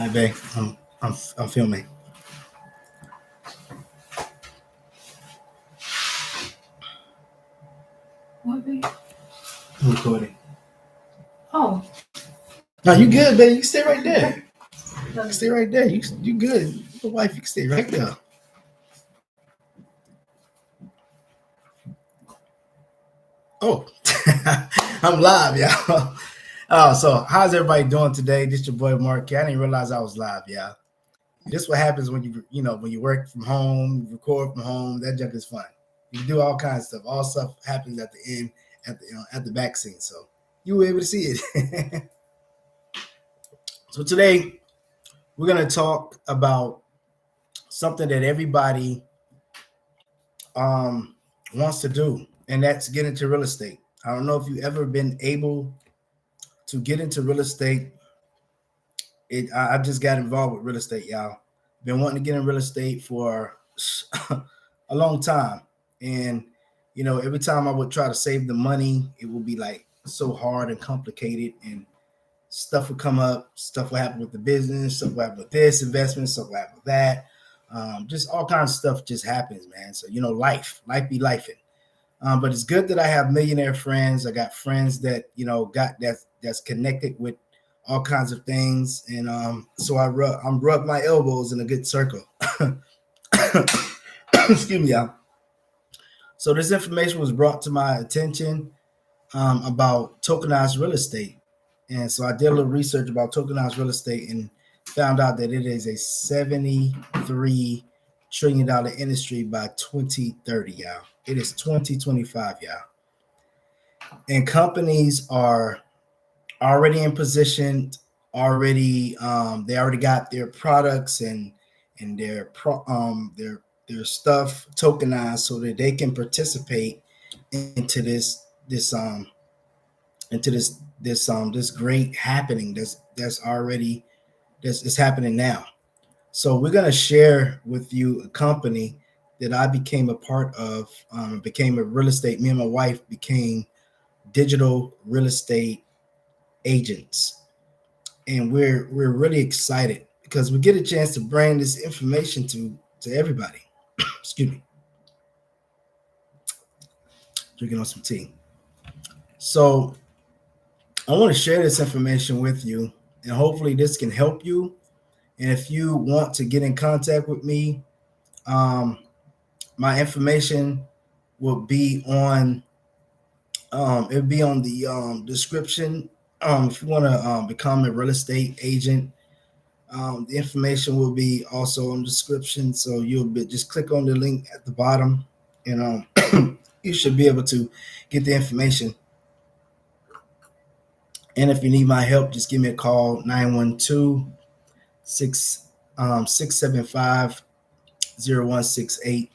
Hi, babe. I'm filming. What, babe? I'm recording. Oh, No, you good, babe. You can stay right there. You can stay right there. You good. Your wife, you can stay right there. Oh, I'm live, y'all. So how's everybody doing today? This your boy Marquis. I didn't realize I was live, y'all. This what happens when when you work from home, record from home. That junk is fun. You can do all kinds of stuff. All stuff happens at the end, at the back scene. So you were able to see it. So today we're gonna talk about something that everybody um, wants to do, and that's get into real estate. I don't know if you've ever been able to get into real estate. I just got involved with real estate, y'all. Been wanting to get in real estate for a long time, and every time I would try to save the money, it would be like so hard and complicated, and stuff would come up, stuff would happen with the business, stuff would happen with this investment, stuff would happen with that. Just all kinds of stuff just happens, man. So life be lifing. But it's good that I have millionaire friends. I got friends that got that's connected with all kinds of things, and so I'm rub my elbows in a good circle. Excuse me, y'all. So this information was brought to my attention about tokenized real estate, and so I did a little research about tokenized real estate and found out that it is a $73 trillion industry by 2030, y'all. It is 2025, y'all. And companies are already in position, already they already got their products and their stuff tokenized so that they can participate into this great happening that's already that's is happening now. So we're gonna share with you a company that I became a part of, became a real estate. Me and my wife became digital real estate agents, and we're really excited because we get a chance to bring this information to everybody. Excuse me, drinking on some tea. So I want to share this information with you, and hopefully this can help you. And if you want to get in contact with me, um, my information will be on it'll be on the description. If you want to become a real estate agent, the information will be also in the description. So just click on the link at the bottom, and you should be able to get the information. And if you need my help, just give me a call 912 675 0168.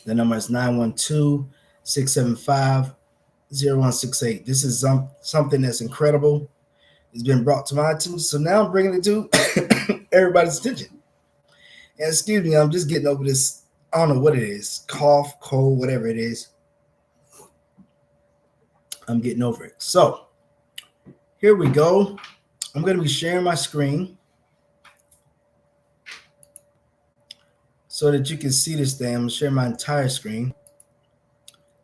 The number is 912-675-0168. This is something that's incredible. It's been brought to my attention. So now I'm bringing it to everybody's attention. And excuse me, I'm just getting over this. I don't know what it is. Cough, cold, whatever it is. I'm getting over it. So here we go. I'm going to be sharing my screen so that you can see this thing. I'm going to share my entire screen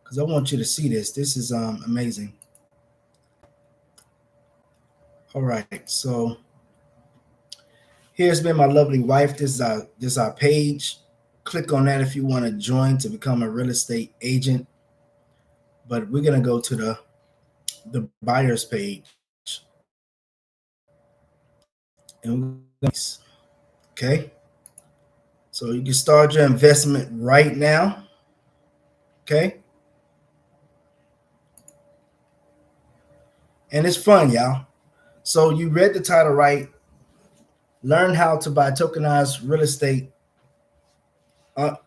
because I want you to see this. This is amazing. All right, so here's been my lovely wife. This is our page. Click on that if you want to join to become a real estate agent. But we're gonna go to the buyers page, and okay. So you can start your investment right now. Okay. And it's fun, y'all. So you read the title right. Learn how to buy tokenized real estate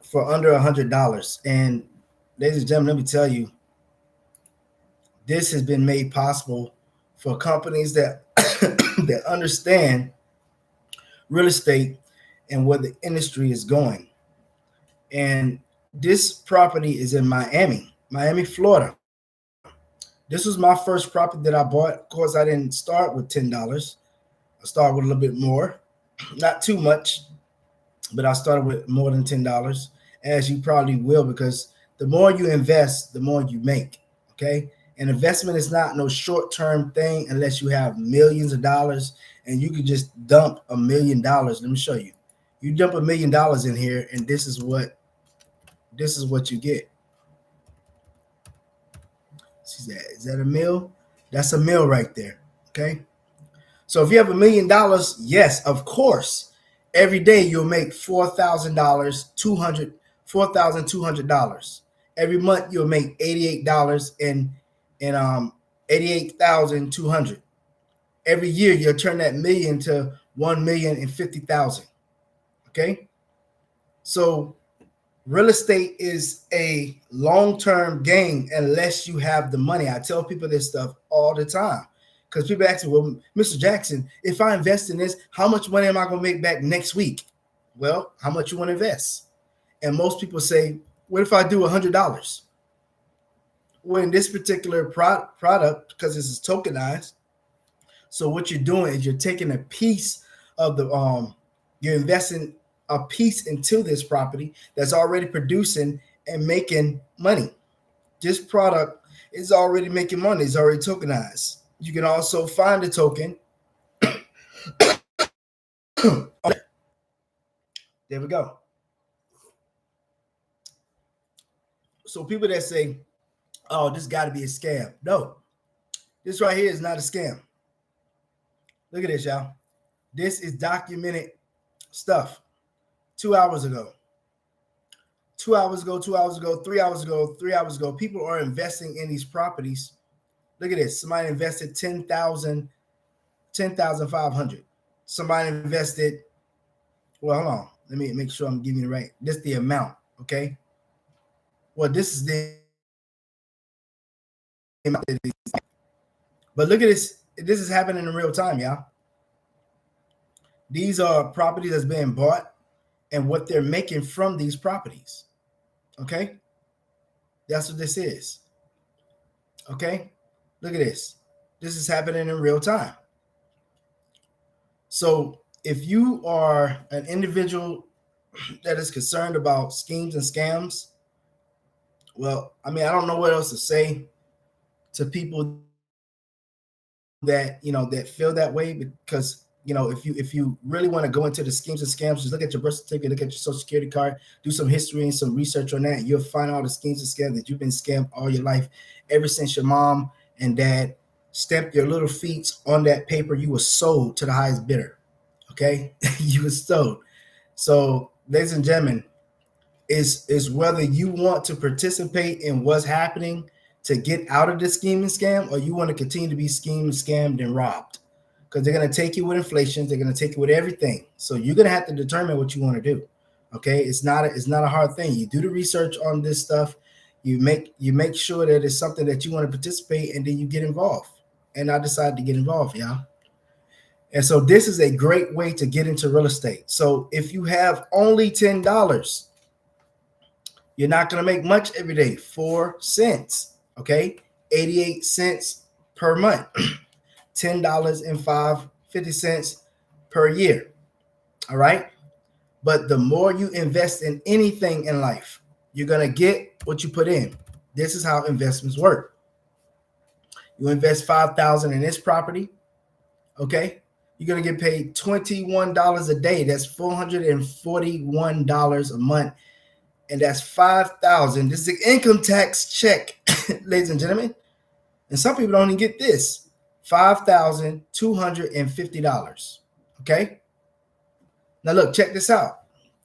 for under $100. And ladies and gentlemen, let me tell you, this has been made possible for companies that that understand real estate and where the industry is going. And this property is in Miami, Florida. This was my first property that I bought. Of course, I didn't start with $10. I started with a little bit more. Not too much, but I started with more than $10, as you probably will, because the more you invest, the more you make. Okay, an investment is not no short term thing unless you have millions of dollars, and you can just dump $1 million. Let me show you. You dump $1 million in here, and this is what you get. See that? Is that a mill? That's a mill right there. Okay. So if you have $1 million, yes, of course, every day you'll make $4,000, $4,200. Every month you'll make $88 and 88,200. Every year you'll turn that million to 1,050,000. Okay, so real estate is a long-term game unless you have the money. I tell people this stuff all the time because people ask me, well, Mr. Jackson, if I invest in this, how much money am I going to make back next week? Well, how much you want to invest? And most people say, what if I do $100? Well, in this particular product, because this is tokenized, so what you're doing is you're taking a piece of the you're investing a piece into this property that's already producing and making money. This product is already making money. It's already tokenized. You can also find the token. There we go. So people that say, "Oh, this got to be a scam," no, this right here is not a scam. Look at this, y'all. This is documented stuff. 2 hours ago. 2 hours ago, 2 hours ago, 3 hours ago, 3 hours ago, people are investing in these properties. Look at this. Somebody invested 10,000, 10,500. Somebody invested, well, hold on. Let me make sure I'm giving you the right. This is the amount, okay? Well, this is the amount. But look at this. This is happening in real time, y'all. These are properties that's being bought and what they're making from these properties, okay? That's what this is. Okay, look at this. This is happening in real time. So if you are an individual that is concerned about schemes and scams, well, I mean, I don't know what else to say to people that that feel that way, because if you really want to go into the schemes and scams, just look at your birth certificate, look at your social security card, do some history and some research on that, and you'll find all the schemes and scams that you've been scammed all your life, ever since your mom and dad stamped your little feet on that paper. You were sold to the highest bidder. Okay, you were sold. So, ladies and gentlemen, is whether you want to participate in what's happening to get out of the scheme and scam, or you want to continue to be schemed, scammed, and robbed. Because they're going to take you with inflation, they're going to take you with everything. So you're going to have to determine what you want to do. Okay, it's not a hard thing. You do the research on this stuff. You make sure that it's something that you want to participate, and then you get involved. And I decided to get involved, y'all. And so this is a great way to get into real estate. So if you have only $10, you're not going to make much every day. 4 cents, okay? 88 cents per month. $10.50 per year. All right. But the more you invest in anything in life, you're going to get what you put in. This is how investments work. You invest $5,000 in this property. Okay. You're going to get paid $21 a day. That's $441 a month. And that's $5,000. This is an income tax check, ladies and gentlemen. And some people don't even get this. $5,250. Okay. Now look, check this out.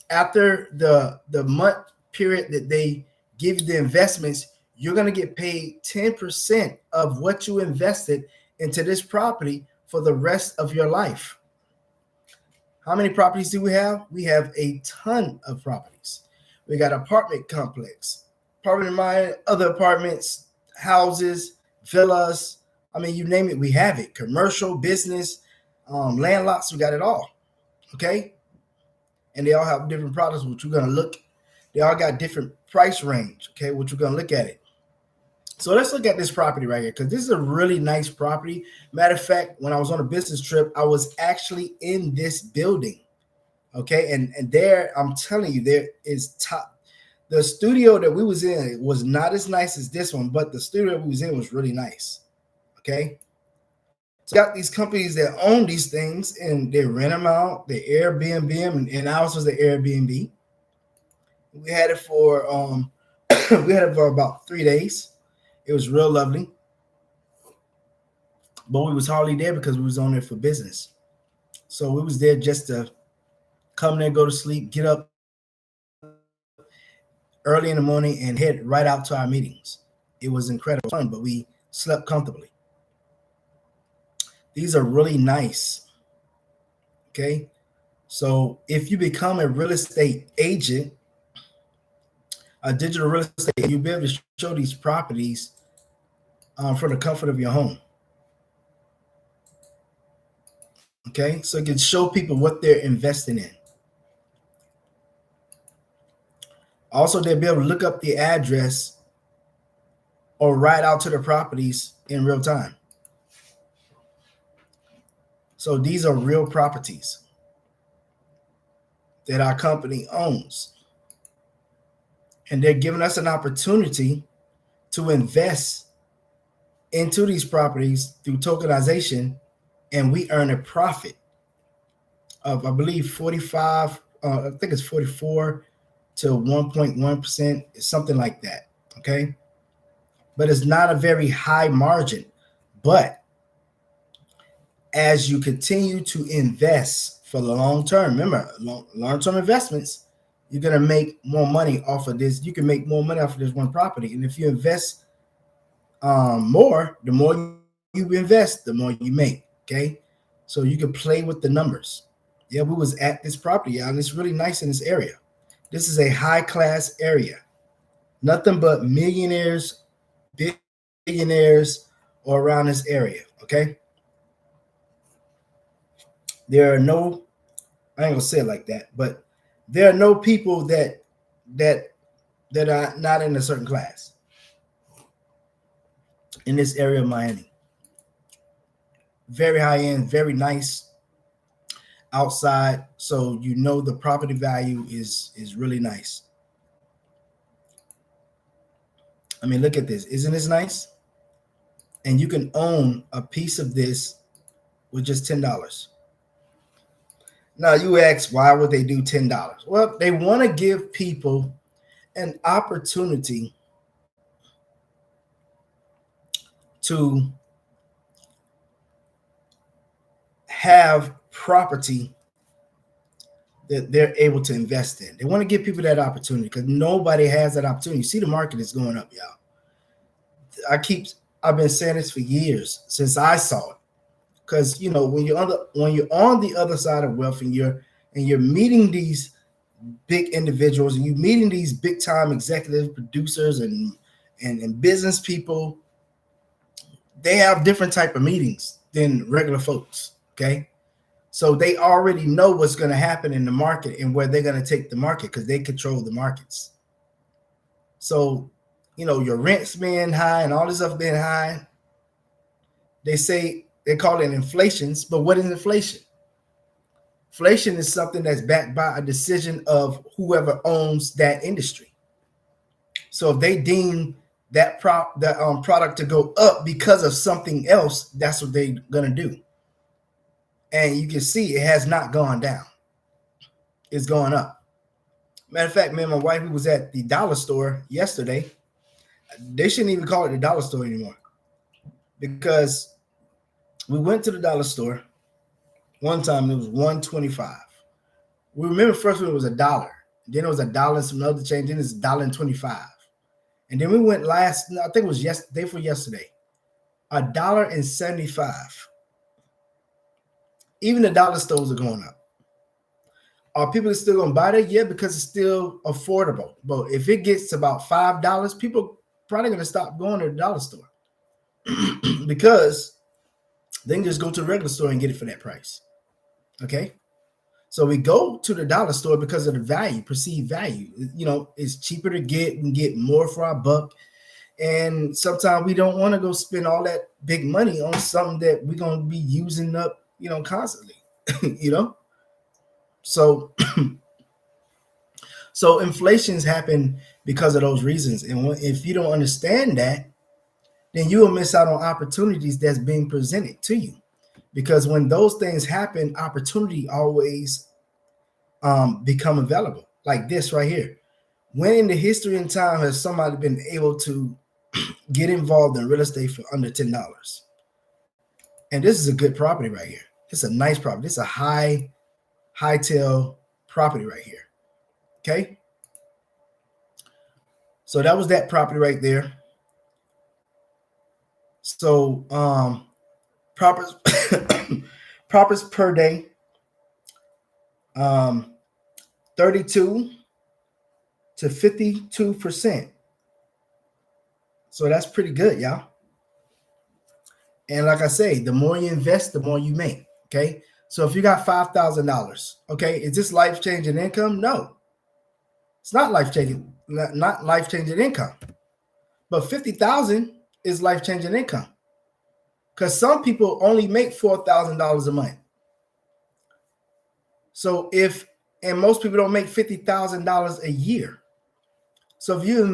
After the month period that they give you the investments, you're going to get paid 10% of what you invested into this property for the rest of your life. How many properties do we have? We have a ton of properties. We got apartment complex, apartment mine, other apartments, houses, villas. I mean, you name it, we have it. Commercial, business, land lots, we got it all. Okay. And they all have different products, which we're going to look. They all got different price range. Okay. Which we're going to look at it. So let's look at this property right here because this is a really nice property. Matter of fact, when I was on a business trip, I was actually in this building. Okay, and there I'm telling you, there is top. The studio that we was in was not as nice as this one, but the studio we was in was really nice. Okay, so you got these companies that own these things and they rent them out, they Airbnb them, and ours was the Airbnb. We had it for we had it for about 3 days. It was real lovely, but we was hardly there because we was on there for business. So we was there just to come there, go to sleep, get up early in the morning, and head right out to our meetings. It was incredible fun, but we slept comfortably. These are really nice. Okay. So if you become a real estate agent, a digital real estate, you'll be able to show these properties from the comfort of your home. Okay. So it can show people what they're investing in. Also, they'll be able to look up the address or ride out to the properties in real time. So these are real properties that our company owns. And they're giving us an opportunity to invest into these properties through tokenization, and we earn a profit of, I believe, 45, I think it's 44 to 1.1%, something like that. Okay. But it's not a very high margin. But as you continue to invest for the long term, remember, long-term investments, you're going to make more money off of this. You can make more money off of this one property. And if you invest more, the more you invest, the more you make. Okay. So you can play with the numbers. Yeah, we was at this property, and it's really nice in this area. This is a high class area. Nothing but millionaires, billionaires are around this area. Okay. There are no, I ain't gonna say it like that, but there are no people that that are not in a certain class in this area of Miami. Very high end, very nice outside. So you know the property value is really nice. I mean, look at this. Isn't this nice? And you can own a piece of this with just $10. Now you ask, why would they do $10? Well, they want to give people an opportunity to have property that they're able to invest in. They want to give people that opportunity because nobody has that opportunity. You see, the market is going up, y'all. I've been saying this for years since I saw it. Because when you're on the other side of wealth and you're meeting these big individuals and you're meeting these big time executive producers and business people, they have different type of meetings than regular folks. Okay. So they already know what's going to happen in the market and where they're going to take the market because they control the markets. So, your rents being high and all this stuff being high, they call it inflations, but what is inflation? Inflation is something that's backed by a decision of whoever owns that industry. So if they deem that product to go up because of something else, that's what they're going to do. And you can see it has not gone down. It's going up. Matter of fact, me and my wife, we was at the dollar store yesterday. They shouldn't even call it the dollar store anymore because we went to the dollar store one time. It was $1.25. We remember first when it was $1. Then it was $1 and some other change. Then it's $1.25. And then we went I think it was day for yesterday, $1.75. Even the dollar stores are going up. Are people still going to buy that? Yeah, because it's still affordable. But if it gets to about $5, people probably going to stop going to the dollar store because they can just go to the regular store and get it for that price. Okay. So we go to the dollar store because of the value, perceived value. It's cheaper to get. We can get more for our buck. And sometimes we don't want to go spend all that big money on something that we're going to be using up, constantly, you know? So, so inflations happen because of those reasons. And if you don't understand that, then you will miss out on opportunities that's being presented to you. Because when those things happen, opportunity always become available. Like this right here. When in the history and time has somebody been able to get involved in real estate for under $10? And this is a good property right here. It's a nice property. It's a high tail property right here. Okay. So that was that property right there. So properties properties per day, 32 to 52%. So that's pretty good, y'all. And like I say, the more you invest, the more you make. Okay. So if you got $5,000, okay, is this life changing income? No, it's not life changing, not life changing income. But 50,000 is life changing income because some people only make $4,000 a month. So and most people don't make $50,000 a year. So if you